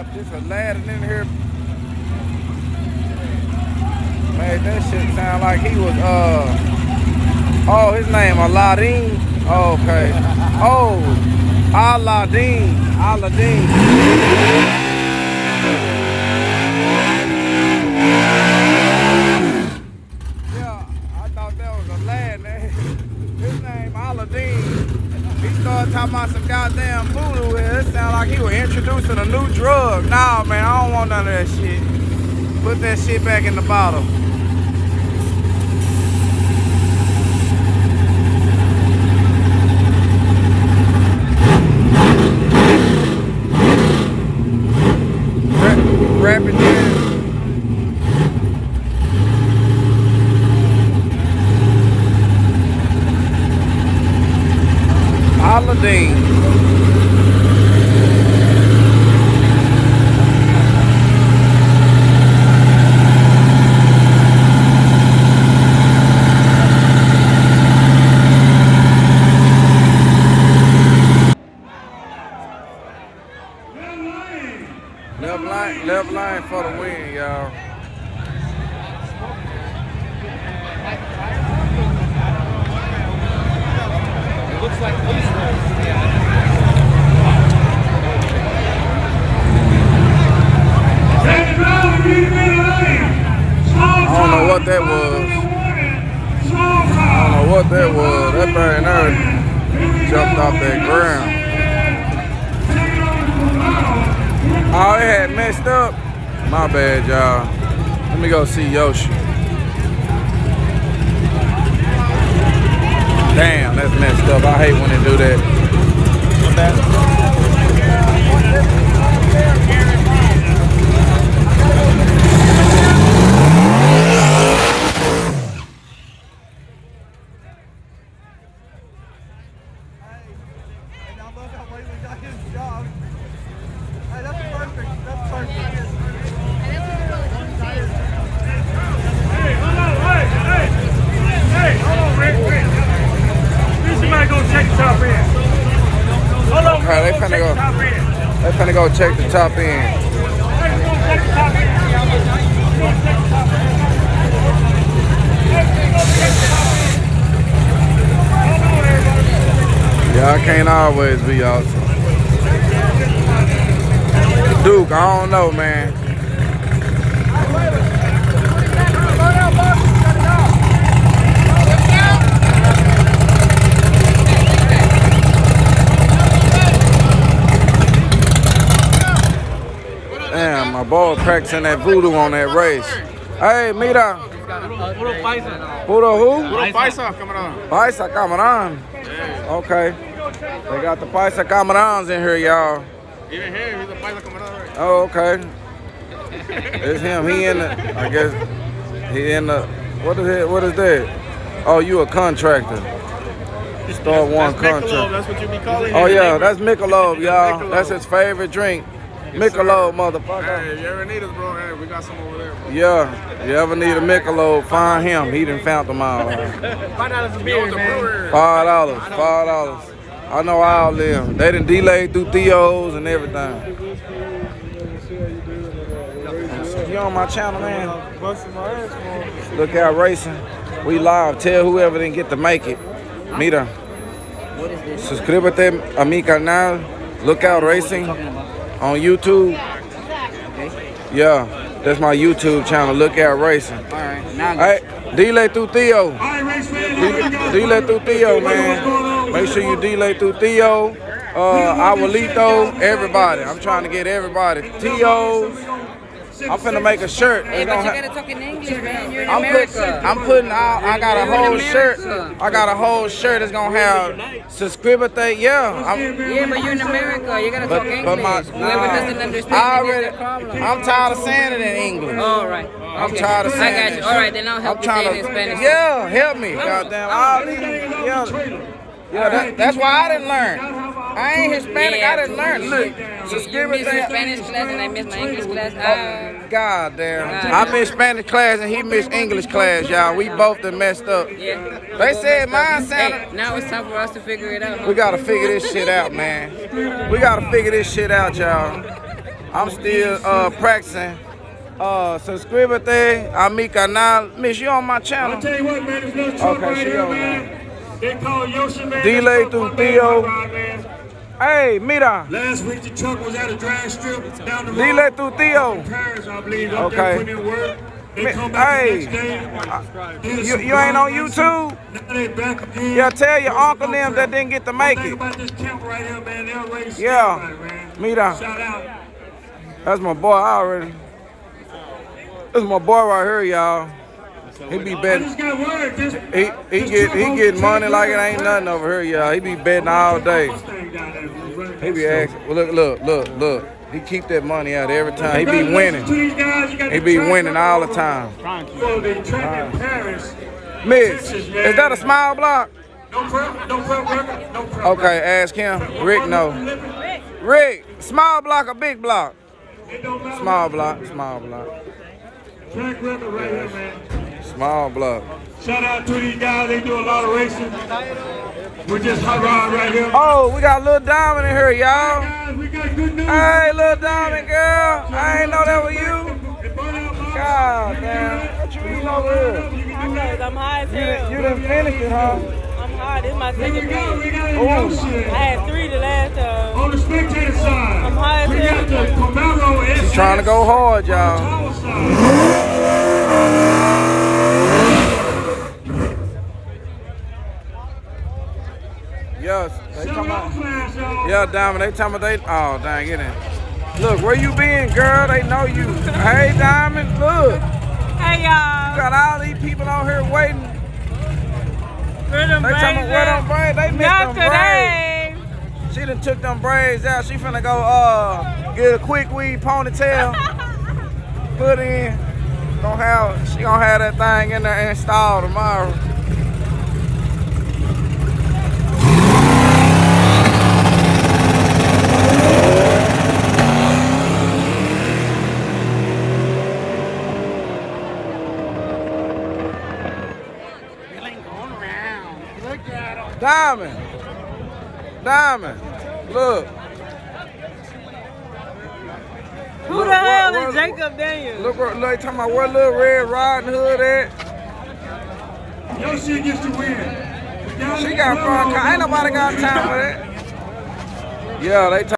got this Aladdin in here. Man, that shit sound like he was, oh, his name Aladdin. Oh, okay. Oh, Aladdin. Yeah, I thought that was Aladdin. His name Aladdin. He started talking about some goddamn voodoo here. It sounded like he was introducing a new drug. Nah, man, I don't want none of that shit. Put that shit back in the bottle. Wrap it in. Aladdin. Left line for the win, y'all. It looks like police road. I don't know what that was. That thing there jumped off that ground. Oh, it had messed up. My bad, y'all. Let me go see Yoshi. Damn, that's messed up. I hate when they do that. Okay, they finna go check the top end. Yeah, I can't always be awesome. Duke, I don't know, man. Damn, my boy practicing that voodoo on that race. Hey, mira. Puro who? Puro paisa camarada. Paisa camarada. Okay. They got the paisa camarans in here, y'all. Even here, he's a paisa camarada. Right? Oh, okay. It's him. He in the, I guess, he in the, what is that? Oh, you a contractor. Star One contractor. That's what you be calling Oh, him. yeah, that's Michelob, y'all. That's his favorite drink. Yes, Michelob, motherfucker. Hey, if you ever need us, bro, hey, we got some over there, bro. Yeah, you ever need a Michelob, find him. He done found them all. $5 a beer, man. $5. I know all them. They done delayed through Theo's and everything. You on my channel, man? Look Out Racing. We live. Tell whoever didn't get to make it. Mira. Suscríbete a mi canal. Look Out Racing. On YouTube. Yeah, that's my YouTube channel. Look Out Racing. Alright, now Hey, delay through Theo. Delay through Theo, man. Make sure you delay through Theo. Abuelito, everybody. I'm trying to get everybody. Theo's. I'm finna make a shirt. Hey, but you gotta talk in English, man. You're in I'm America. putting out, I got a You're in whole shirt. America. I got a whole shirt that's gonna have subscribete. Yeah. Yeah, but you're in America. You gotta talk English. Whoever doesn't understand, I then already, there's a problem. I'm tired of saying it in English. All right. I'm tired of saying I got you. it. All right, then I'll help I'm you trying say it in Spanish. Yeah, help me. Goddamn. All these, yeah, that's why I didn't learn. I ain't Hispanic. I didn't learn. Look, You missed your Spanish class and I missed my English class. God damn. I missed Spanish class and he missed English class, y'all. We both done messed up. Yeah. They said mine sounded. Hey, now it's time for us to figure it out. Huh? We gotta figure this shit out, man. We gotta figure this shit out, y'all. I'm still practicing. Suscríbete a mi canal. Miss, you on my channel? I'll tell you what, man, this little truck right here, man. They call Yoshi, man. Delay through Theo. Hey, mira. Last week the truck was at a drag strip down the road. Delay through Theo. In Paris, I believe. Okay. Put in work. They come back the next day. You ain't on YouTube? Now they back again. Yeah, tell your uncle them that didn't get to make Think it. about this camp right here, man. They'll raise Yeah. man. Mira. Shout out. That's my boy already. This is my boy right here, y'all. He be I betting. just got word. He get money like it ain't nothing over here, y'all. He be betting all day. He be asking. Well, look. He keep that money out every time. He be winning. He be winning all the time. Miss, is that a small block? No prep. Okay, ask him. Rick, no. Rick, small block or big block? Small block. Track record right here, man. Small block. Shout out to these guys. They do a lot of racing. We're just hot rod right here. Oh, we got Lil Diamond in here, y'all. Guys, we got good news. Hey, Lil Diamond, girl. I ain't know that was you. God damn. What you eating over here? Because I'm high as hell. You done finished it, huh? I'm high. This is my second We piece. got I had 3 the last time. on the spectator side. I'm high as We got hell. the Camaro S. She's trying to go hard, y'all. Tower side. Yes, they talking about. Class, y'all. Yeah, Diamond, they talking about they. Oh, dang, get in. Look, where you been, girl? They know you. Hey, Diamond, look. Hey, y'all. Got all these people out here waiting. Where them They talking about where them braids. They missed Not them braids. today. She done took them braids out. She finna go get a quick weave ponytail. Put in. She gonna have that thing in there installed tomorrow. Diamond, look. Who the hell is Jacob Daniels? Look, they talking about where little Red Riding Hood at. Your shit gets to win. She got fun. Ain't nobody got time for that. Yeah, they